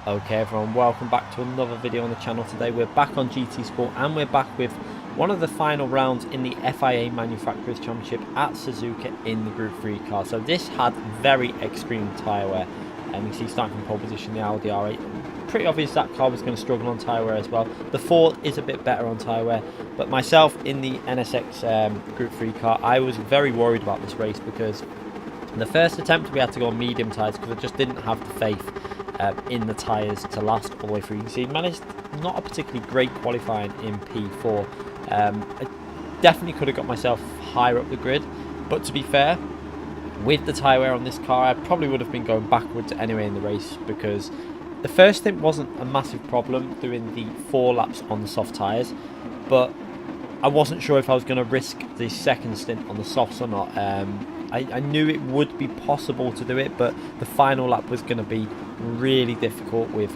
Okay everyone, welcome back to another video on the channel. Today we're back on GT Sport and we're back with one of the final rounds in the FIA Manufacturers Championship at Suzuka in the Group 3 car. So this had very extreme tyre wear, and you see starting from pole position the Audi R8. Pretty obvious that car was going to struggle on tyre wear as well. The Ford is a bit better on tyre wear, but myself in the NSX Group 3 car, I was very worried about this race because in the first attempt we had to go on medium tyres because I just didn't have the faith in the tyres to last all the way through. You can see managed not a particularly great qualifying in P4. I definitely could have got myself higher up the grid, but to be fair, with the tyre wear on this car, I probably would have been going backwards anyway in the race, because the first stint wasn't a massive problem doing the 4 laps on the soft tyres, but I wasn't sure if I was going to risk the second stint on the softs or not. I knew it would be possible to do it, but the final lap was going to be really difficult with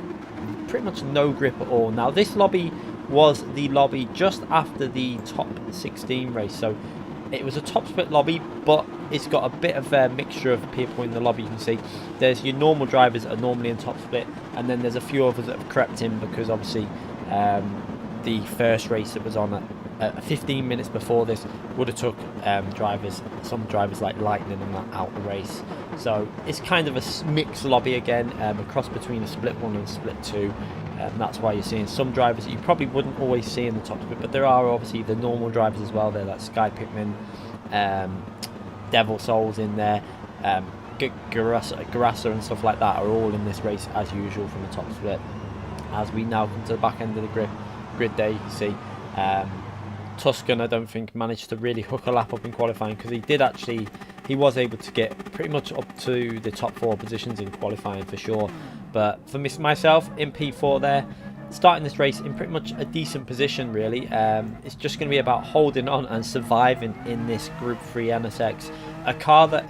pretty much no grip at all. Now this lobby was the lobby just after the top 16 race, so it was a top split lobby, but it's got a bit of a mixture of people in the lobby. You can see there's your normal drivers that are normally in top split, and then there's a few others that have crept in because obviously the first race that was on at 15 minutes before this would have took some drivers like Lightning and that out the race. So it's kind of a mixed lobby again, a cross between a split 1 and split 2. That's why you're seeing some drivers that you probably wouldn't always see in the top split, but there are obviously the normal drivers as well. They're like Sky Pickman, Devil Souls in there, Garassa and stuff like that are all in this race as usual from the top split. As we now come to the back end of the grid there, you can see Tuscan, I don't think, managed to really hook a lap up in qualifying, because he was able to get pretty much up to the top 4 positions in qualifying for sure. But for myself in P4 there, starting this race in pretty much a decent position really. It's just going to be about holding on and surviving in this Group 3 NSX, a car that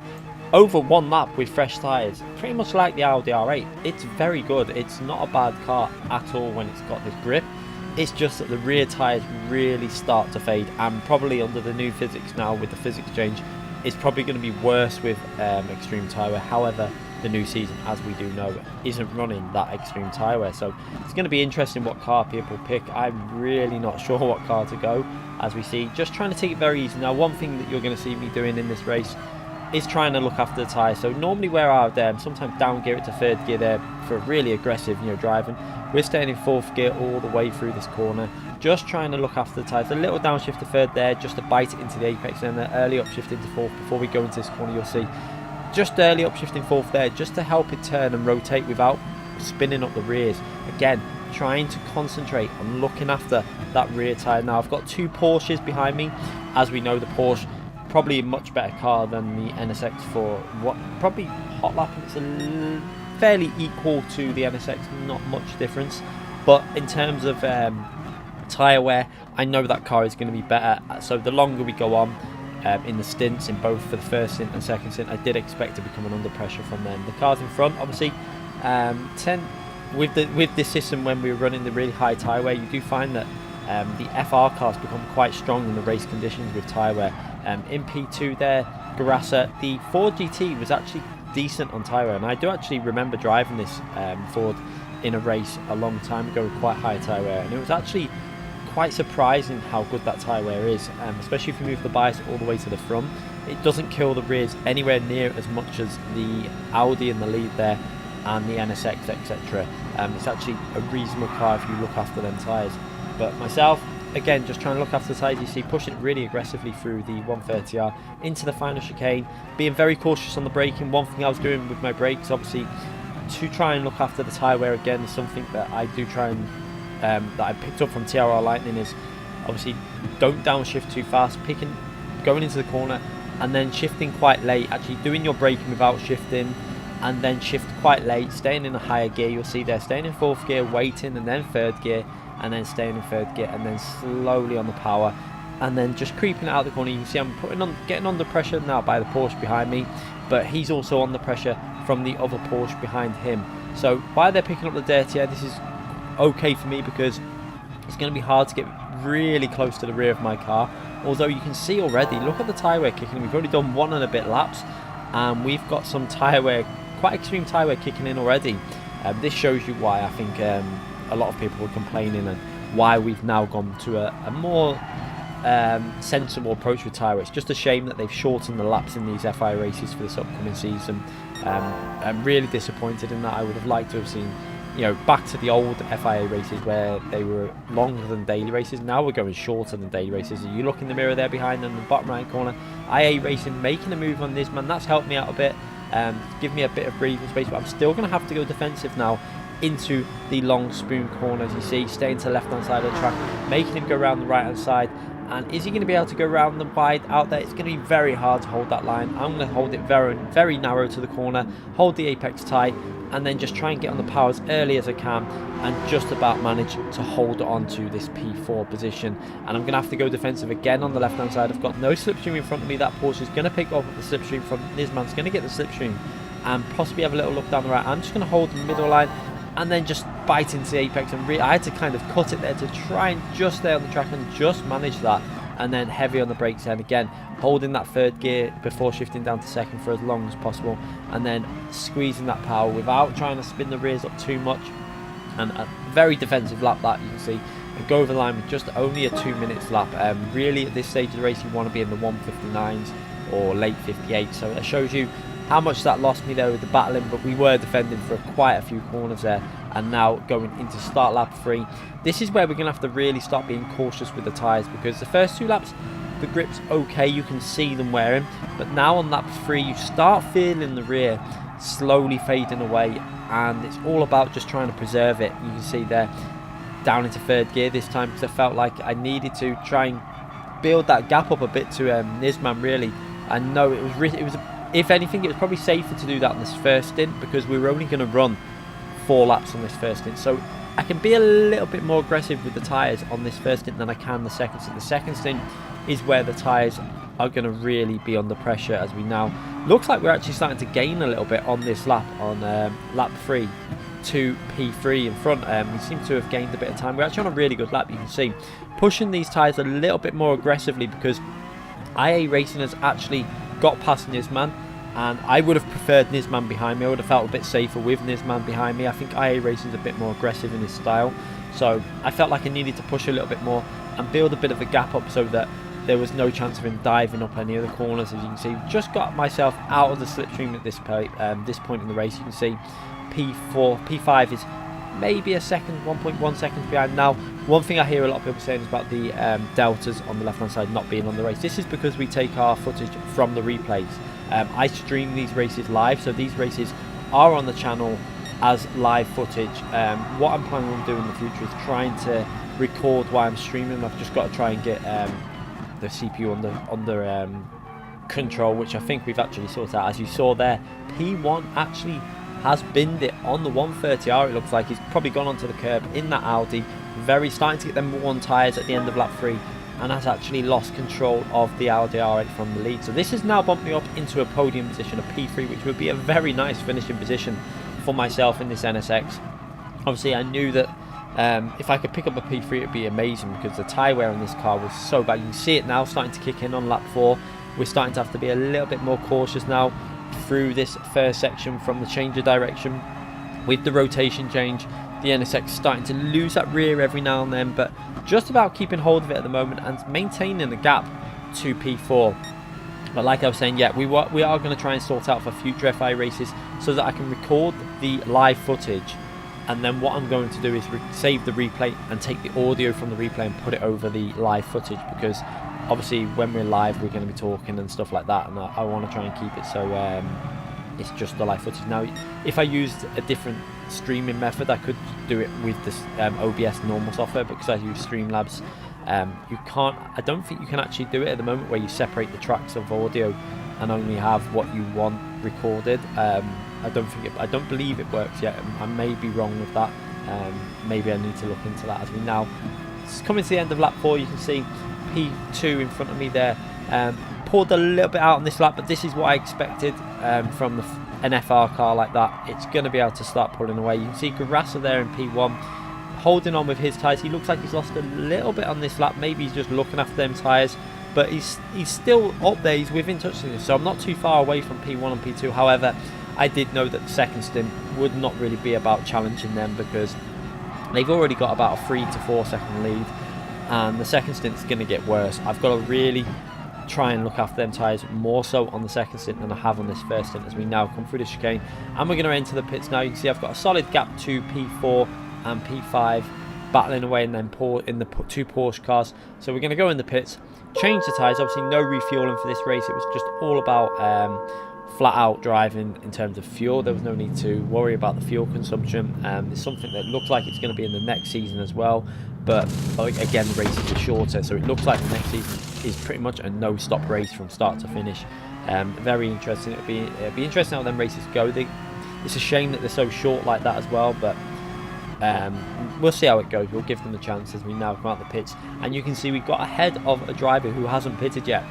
over 1 lap with fresh tyres, pretty much like the Audi R8, it's very good. It's not a bad car at all when it's got this grip. It's just that the rear tyres really start to fade, and probably under the new physics now with the physics change, it's probably going to be worse with extreme tyre wear. However, the new season, as we do know, isn't running that extreme tyre wear, so it's going to be interesting what car people pick. I'm really not sure what car to go, as we see, just trying to take it very easy. Now one thing that you're going to see me doing in this race is trying to look after the tyres. So normally where I would sometimes down gear it to 3rd gear there for really aggressive driving, we're staying in 4th gear all the way through this corner, just trying to look after the tyres. A little downshift to 3rd there just to bite it into the apex, and then an early upshift into 4th before we go into this corner. You'll see just early upshift in 4th there just to help it turn and rotate without spinning up the rears. Again, trying to concentrate on looking after that rear tyre. Now I've got 2 Porsches behind me. As we know, the Porsche probably a much better car than the NSX for what probably hot lap. It's fairly equal to the NSX, not much difference, but in terms of tyre wear, I know that car is going to be better. So the longer we go on in the stints, in both for the first stint and second stint, I did expect to be coming under pressure from them. The cars in front, obviously, with this system, when we were running the really high tyre wear, you do find that the FR cars become quite strong in the race conditions with tyre wear. In P2 there, Garassa, the Ford GT was actually decent on tyre wear, and I do actually remember driving this Ford in a race a long time ago with quite high tyre wear, and it was actually quite surprising how good that tyre wear is, especially if you move the bias all the way to the front. It doesn't kill the rears anywhere near as much as the Audi in the lead there and the NSX, etc. It's actually a reasonable car if you look after them tyres. But myself, again, just trying to look after the tyres. You see, pushing it really aggressively through the 130R into the final chicane, being very cautious on the braking. One thing I was doing with my brakes, obviously, to try and look after the tyre wear again, is something that I do try and that I picked up from TRR Lightning, is obviously don't downshift too fast, going into the corner and then shifting quite late, actually doing your braking without shifting, and then shift quite late, staying in a higher gear. You'll see there, staying in 4th gear, waiting, and then 3rd gear, and then staying in 3rd gear, and then slowly on the power, and then just creeping out the corner. You can see I'm getting under pressure now by the Porsche behind me, but he's also under pressure from the other Porsche behind him. So while they're picking up the dirty air, this is okay for me because it's going to be hard to get really close to the rear of my car. Although you can see already, look at the tyre wear kicking. We've already done 1 and a bit laps, and we've got some tyre wear, quite extreme tyre wear kicking in already. This shows you why I think a lot of people were complaining, and why we've now gone to a more sensible approach with tyre. It's just a shame that they've shortened the laps in these FIA races for this upcoming season. I'm really disappointed in that. I would have liked to have seen, you know, back to the old FIA races where they were longer than daily races. Now we're going shorter than daily races. You look in the mirror there behind in the bottom right corner, IA Racing making a move on Nisman. That's helped me out a bit, give me a bit of breathing space, but I'm still going to have to go defensive now into the long spoon corner, as you see, staying to the left hand side of the track, making him go around the right hand side. And is he going to be able to go around the wide out there? It's going to be very hard to hold that line. I'm going to hold it very, very narrow to the corner, hold the apex tight, and then just try and get on the power as early as I can, and just about manage to hold on to this P4 position. And I'm going to have to go defensive again on the left hand side. I've got no slipstream in front of me. That Porsche is going to pick up the slipstream from Nisman's going to get the slipstream and possibly have a little look down the right. I'm just going to hold the middle line and then just bite into the apex, and I had to kind of cut it there to try and just stay on the track and just manage that, and then heavy on the brakes, and again holding that third gear before shifting down to second for as long as possible, and then squeezing that power without trying to spin the rears up too much. And a very defensive lap that you can see, and go over the line with just only a 2 minutes lap. Really at this stage of the race you want to be in the 159s or late 58, so that shows you how much that lost me there with the battling, but we were defending for quite a few corners there. And now going into start lap 3, this is where we're going to have to really start being cautious with the tyres, because the first 2 laps the grip's okay, you can see them wearing, but now on lap 3 you start feeling the rear slowly fading away, and it's all about just trying to preserve it. You can see there down into third gear this time, because I felt like I needed to try and build that gap up a bit to Nisman. Really, I know it was if anything, it was probably safer to do that on this first stint, because we were only going to run 4 laps on this first stint, so I can be a little bit more aggressive with the tyres on this first stint than I can the second stint. The second stint is where the tyres are going to really be under pressure, as we now looks like we're actually starting to gain a little bit on this lap, on lap 3 to P3 in front. We seem to have gained a bit of time. We're actually on a really good lap, you can see, pushing these tyres a little bit more aggressively, because IA Racing has actually got past Nisman, and I would have preferred Nisman behind me. I would have felt a bit safer with Nisman behind me. I think IA Racing is a bit more aggressive in his style, so I felt like I needed to push a little bit more and build a bit of a gap up, so that there was no chance of him diving up any of the corners. As you can see, just got myself out of the slipstream at this point in the race. You can see P5 is maybe a second, 1.1 seconds behind. Now, one thing I hear a lot of people saying is about the deltas on the left hand side not being on the race. This is because we take our footage from the replays. I stream these races live, so these races are on the channel as live footage. What I'm planning on doing in the future is trying to record while I'm streaming. I've just got to try and get the CPU under control, which I think we've actually sorted out. As you saw there, P1 actually has binned it on the 130R. It looks like he's probably gone onto the curb in that Audi, starting to get them one tyres at the end of lap 3, and has actually lost control of the Audi R8 from the lead. So this has now bumped me up into a podium position, a P3, which would be a very nice finishing position for myself in this NSX. Obviously I knew that if I could pick up a P3 it would be amazing, because the tyre wear on this car was so bad. You can see it now starting to kick in on lap 4. We're starting to have to be a little bit more cautious now through this first section from the change of direction with the rotation change. The NSX is starting to lose that rear every now and then, but just about keeping hold of it at the moment and maintaining the gap to P4. But like I was saying, yeah, we are going to try and sort out for future FIA races so that I can record the live footage, and then what I'm going to do is save the replay and take the audio from the replay and put it over the live footage, because obviously when we're live we're going to be talking and stuff like that, and I want to try and keep it so it's just the live footage. Now if I used a different streaming method I could do it with this OBS normal software, because I use Streamlabs. You can't, I don't think you can actually do it at the moment where you separate the tracks of audio and only have what you want recorded. I don't believe it works yet. I may be wrong with that. Maybe I need to look into that. As we now coming to the end of lap 4, you can see P2 in front of me there. Pulled a little bit out on this lap, but this is what I expected from an FR car like that. It's going to be able to start pulling away. You can see Garassa there in P1 holding on with his tyres. He looks like he's lost a little bit on this lap. Maybe he's just looking after them tyres, but he's still up there. He's within touch of this, so I'm not too far away from P1 and P2. However, I did know that the second stint would not really be about challenging them, because they've already got about a 3 to 4 second lead, and the second stint is going to get worse. I've got to really try and look after them tyres more so on the second stint than I have on this first stint, as we now come through the chicane. And we're going to enter the pits now. You can see I've got a solid gap to P4 and P5 battling away, and then in the two Porsche cars. So we're going to go in the pits, change the tyres. Obviously no refueling for this race. It was just all about flat out driving in terms of fuel. There was no need to worry about the fuel consumption. It's something that looks like it's going to be in the next season as well, but again, the races are shorter, so it looks like the next season is pretty much a no-stop race from start to finish. Very interesting. It'll be interesting how them races go. It's a shame that they're so short like that as well, but we'll see how it goes. We'll give them a chance as we now come out the pits. And you can see we've got ahead of a driver who hasn't pitted yet.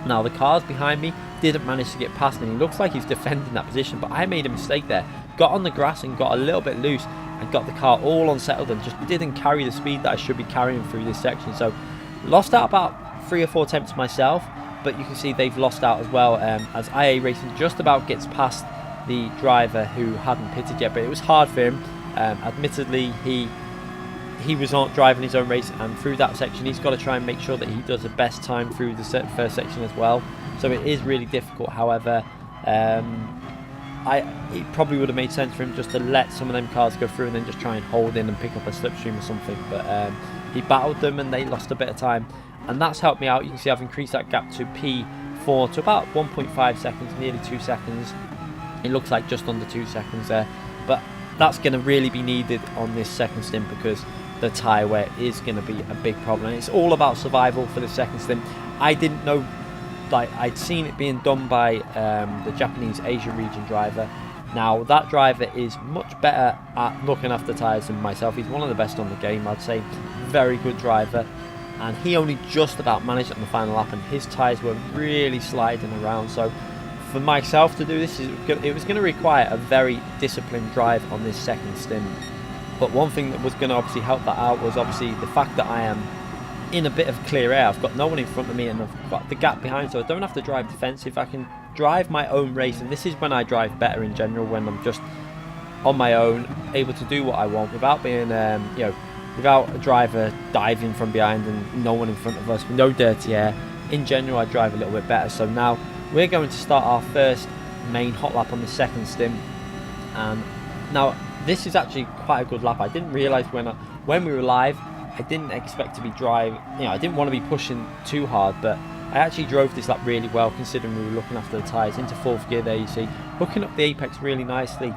Now the cars behind me didn't manage to get past, and he looks like he's defending that position, but I made a mistake there. Got on the grass and got a little bit loose and got the car all unsettled and just didn't carry the speed that I should be carrying through this section. So lost out about 3 or 4 attempts myself, but you can see they've lost out as well, as IA Racing just about gets past the driver who hadn't pitted yet. But it was hard for him. Admittedly, he was not driving his own race, and through that section he's got to try and make sure that he does the best time through the first section as well. So it is really difficult. However, it probably would have made sense for him just to let some of them cars go through and then just try and hold in and pick up a slipstream or something. But he battled them and they lost a bit of time, and that's helped me out. You can see I've increased that gap to P4 to about 1.5 seconds, nearly 2 seconds. It looks like just under 2 seconds there, but that's going to really be needed on this second stint, because the tyre wear is going to be a big problem. It's all about survival for the second stint. I didn't know, like, I'd seen it being done by the Japanese Asia region driver. Now that driver is much better at looking after tyres than myself. He's one of the best on the game, I'd say. Very good driver, and he only just about managed it on the final lap, and his tyres were really sliding around. So for myself to do this, it was going to require a very disciplined drive on this second stint. But one thing that was going to obviously help that out was obviously the fact that I am in a bit of clear air. I've got no one in front of me and I've got the gap behind, so I don't have to drive defensive. I can drive my own race, and this is when I drive better in general, when I'm just on my own, able to do what I want without being, without a driver diving from behind and no one in front of us, with no dirty air. In general, I drive a little bit better. So now we're going to start our first main hot lap on the second stint, and now this is actually quite a good lap. I didn't realise when we were live, I didn't expect to be driving, I didn't want to be pushing too hard, but I actually drove this lap really well, considering we were looking after the tyres. Into 4th gear there, you see, hooking up the apex really nicely.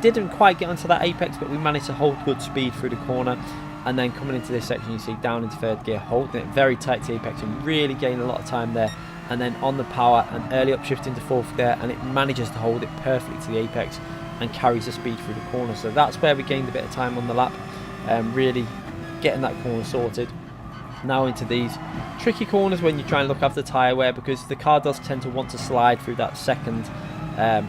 Didn't quite get onto that apex, but we managed to hold good speed through the corner. And then coming into this section, you see down into 3rd gear, holding it very tight to the apex and really gaining a lot of time there. And then on the power, and early upshift into 4th gear, and it manages to hold it perfectly to the apex and carries the speed through the corner. So that's where we gained a bit of time on the lap, really getting that corner sorted. Now into these tricky corners when you try and look after the tyre wear, because the car does tend to want to slide through that second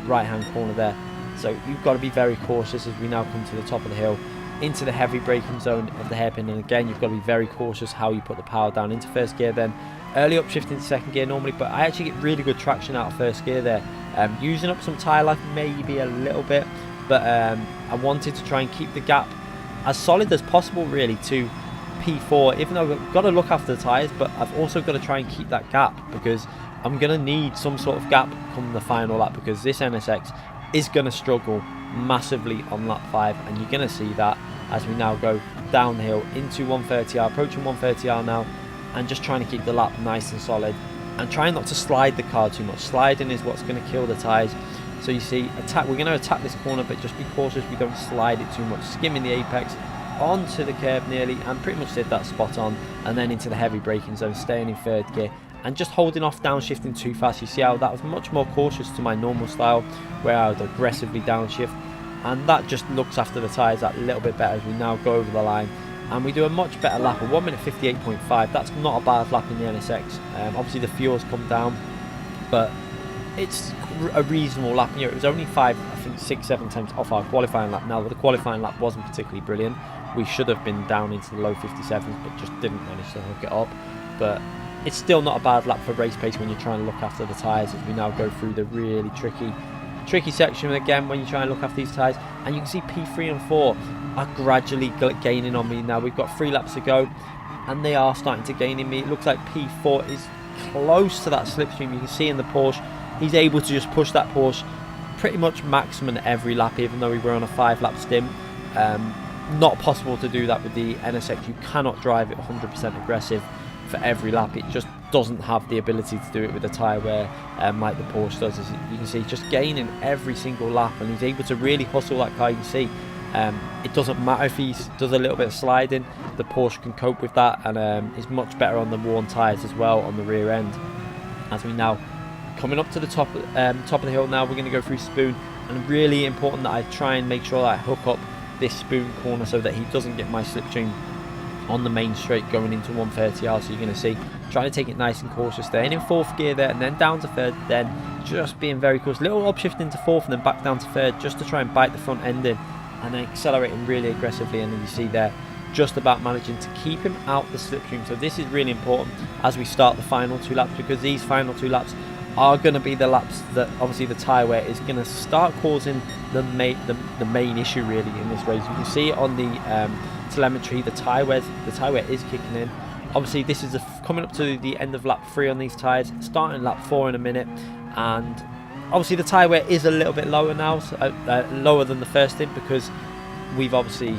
right hand corner there. So you've got to be very cautious as we now come to the top of the hill, into the heavy braking zone of the hairpin, and again you've got to be very cautious how you put the power down. Into 1st gear, then early upshift into 2nd gear normally, but I actually get really good traction out of 1st gear there, using up some tyre life maybe a little bit, but I wanted to try and keep the gap as solid as possible really to P4, even though I've got to look after the tyres, but I've also got to try and keep that gap, because I'm going to need some sort of gap come the final lap, because this NSX is going to struggle massively on lap 5, and you're going to see that as we now go downhill into 130R, approaching 130R now, and just trying to keep the lap nice and solid and trying not to slide the car too much. Sliding is what's going to kill the tyres. So you see, we're going to attack this corner, but just be cautious we don't slide it too much, skimming the apex onto the curb nearly, and pretty much did that spot on, and then into the heavy braking zone, staying in 3rd gear and just holding off downshifting too fast. You see how that was much more cautious to my normal style, where I would aggressively downshift, and that just looks after the tyres that little bit better as we now go over the line. And we do a much better lap, a 1 minute 58.5. That's not a bad lap in the NSX. Obviously the fuel's come down, but it's a reasonable lap. It was only 6, 7 times off our qualifying lap. Now the qualifying lap wasn't particularly brilliant. We should have been down into the low 57s, but just didn't manage to hook it up. But it's still not a bad lap for race pace when you're trying to look after the tyres, as we now go through the really tricky tricky section again when you try and look after these tyres. And you can see P3 and 4 are gradually gaining on me now. We've got 3 laps to go, and they are starting to gain in me. It looks like P4 is close to that slipstream. You can see in the Porsche, he's able to just push that Porsche pretty much maximum every lap, even though we were on a 5-lap stint. Not possible to do that with the NSX. You cannot drive it 100% aggressive for every lap. It just doesn't have the ability to do it with a tyre wear like the Porsche does. As you can see, just gaining every single lap, and he's able to really hustle that car. You can see it doesn't matter if he does a little bit of sliding, the Porsche can cope with that, and is much better on the worn tyres as well on the rear end. As we now coming up to the top of the hill now, we're going to go through Spoon, and really important that I try and make sure that I hook up this Spoon corner so that he doesn't get my slipstream on the main straight going into 130R. So you're going to see trying to take it nice and cautious, staying in 4th gear there, and then down to 3rd, then just being very cautious, little upshift into 4th and then back down to 3rd, just to try and bite the front end in, and then accelerating really aggressively. And then you see there, just about managing to keep him out the slipstream. So this is really important as we start the final 2 laps, because these final 2 laps are going to be the laps that obviously the tyre wear is going to start causing the main issue really in this race. You can see on the telemetry, the tyre wear is kicking in. Obviously this is coming up to the end of lap 3 on these tyres, starting lap 4 in a minute, and obviously the tyre wear is a little bit lower now, so, lower than the first stint, because we've obviously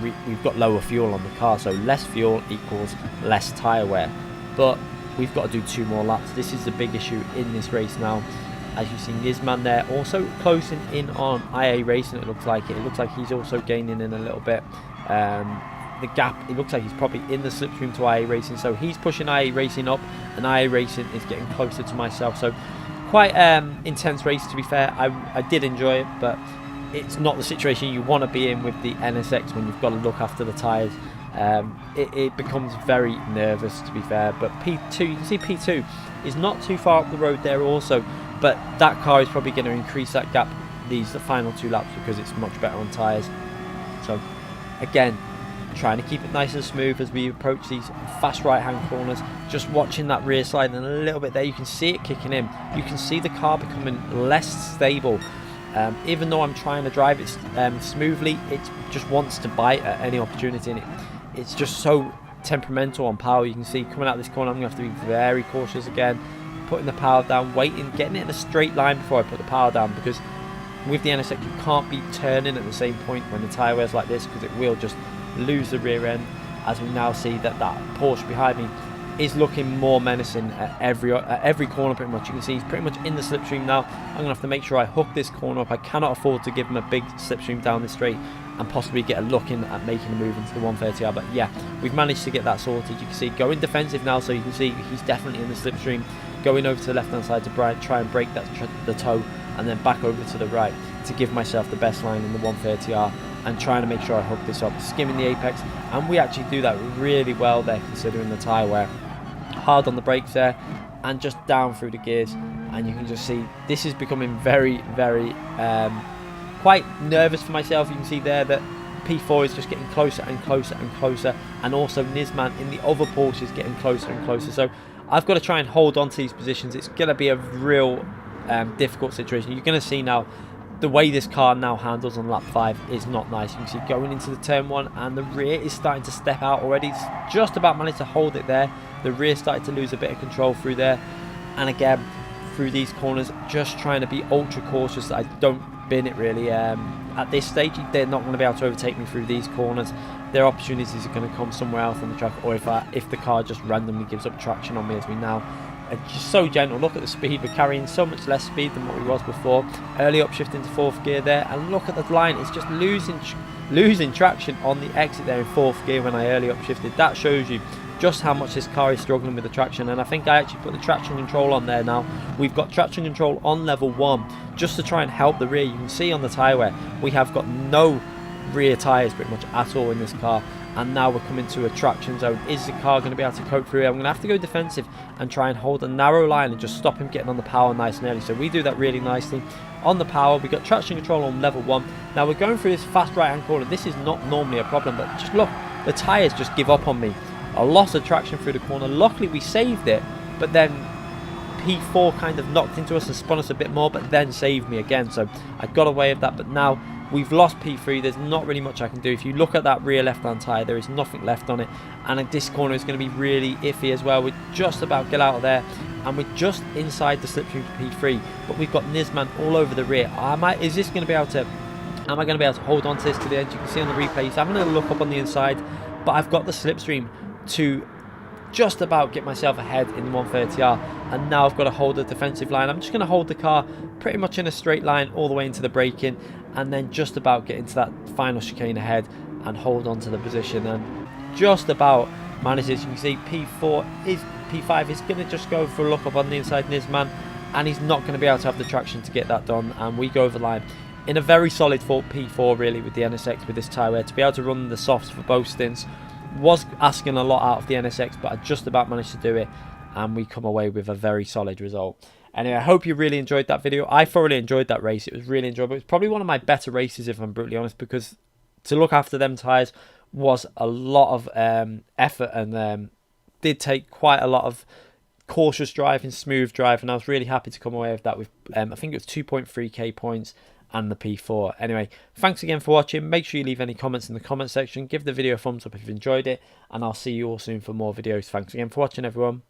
we've got lower fuel on the car, so less fuel equals less tyre wear. But we've got to do 2 more laps. This is the big issue in this race now. As you see Nisman there also closing in on IA Racing. It looks like he's also gaining in a little bit. The gap, it looks like he's probably in the slipstream to IA Racing, so he's pushing IA Racing up, and IA Racing is getting closer to myself. So quite intense race, to be fair. I did enjoy it, but it's not the situation you want to be in with the NSX when you've got to look after the tyres. It becomes very nervous, to be fair. But P2, you can see P2 is not too far up the road there also, but that car is probably going to increase that gap the final 2 laps, because it's much better on tyres. So again, trying to keep it nice and smooth as we approach these fast right hand corners, just watching that rear slide, and a little bit there you can see it kicking in. You can see the car becoming less stable. Even though I'm trying to drive it smoothly, it just wants to bite at any opportunity, and it's just so temperamental on power. You can see coming out this corner, I'm going to have to be very cautious again, putting the power down, waiting, getting it in a straight line before I put the power down, because with the NSX you can't be turning at the same point when the tyre wears like this, because it will just lose the rear end. As we now see that Porsche behind me is looking more menacing at every corner pretty much. You can see he's pretty much in the slipstream now. I'm going to have to make sure I hook this corner up. I cannot afford to give him a big slipstream down this straight and possibly get a look in at making a move into the 130R. But yeah, we've managed to get that sorted. You can see going defensive now, so you can see he's definitely in the slipstream. Going over to the left hand side to try and break the toe, and then back over to the right to give myself the best line in the 130R, and trying to make sure I hook this up, skimming the apex, and we actually do that really well there considering the tyre wear. Hard on the brakes there, and just down through the gears, and you can just see this is becoming very quite nervous for myself. You can see there that P4 is just getting closer and closer and closer, and also Nisman in the other Porsche is getting closer and closer. So I've got to try and hold on to these positions. It's going to be a real difficult situation. You're going to see now the way this car now handles on lap 5 is not nice. You can see going into the turn 1, and the rear is starting to step out already. It's just about managed to hold it there. The rear started to lose a bit of control through there, and again through these corners, just trying to be ultra cautious that I don't bin it really. At this stage they're not going to be able to overtake me through these corners. Their opportunities are going to come somewhere else on the track, or if the car just randomly gives up traction on me, as we now just so gentle. Look at the speed, we're carrying so much less speed than what we was before. Early upshift into 4th gear there, and look at the line, it's just losing traction on the exit there in 4th gear when I early upshifted. That shows you just how much this car is struggling with the traction, and I think I actually put the traction control on there now. We've got traction control on level 1 just to try and help the rear. You can see on the tyre wear we have got no rear tyres pretty much at all in this car, and now we're coming to a traction zone. Is the car going to be able to cope through it? I'm going to have to go defensive and try and hold a narrow line and just stop him getting on the power nice and early. So we do that really nicely. On the power, we've got traction control on level 1. Now we're going through this fast right hand corner. This is not normally a problem, but just look, the tyres just give up on me. A loss of traction through the corner. Luckily we saved it, but then P4 kind of knocked into us and spun us a bit more, but then saved me again. So I got away with that, but now we've lost P3. There's not really much I can do. If you look at that rear left-hand tyre, there is nothing left on it. And this corner is going to be really iffy as well. We're just about to get out of there, and we're just inside the slipstream for P3. But we've got Nisman all over the rear. Is this going to be able to... Am I going to be able to hold on to this to the edge? You can see on the replay, he's having a look up on the inside, but I've got the slipstream to just about get myself ahead in the 130R, and now I've got to hold a defensive line. I'm just going to hold the car pretty much in a straight line all the way into the braking, and then just about get into that final chicane ahead and hold on to the position, and just about manages. You can see P5 is going to just go for a look up on the inside Nisman, and he's not going to be able to have the traction to get that done, and we go over the line in a very solid P4 really with the NSX with this tyre wear. To be able to run the softs for both stints was asking a lot out of the NSX, but I just about managed to do it, and we come away with a very solid result. Anyway, I hope you really enjoyed that video. I thoroughly enjoyed that race. It was really enjoyable. It's probably one of my better races, if I'm brutally honest, because to look after them tyres was a lot of effort, and did take quite a lot of cautious driving, smooth drive, and I was really happy to come away with that with I think it was 2.3k points and the P4. Anyway, thanks again for watching. Make sure you leave any comments in the comment section. Give the video a thumbs up if you've enjoyed it, and I'll see you all soon for more videos. Thanks again for watching, everyone.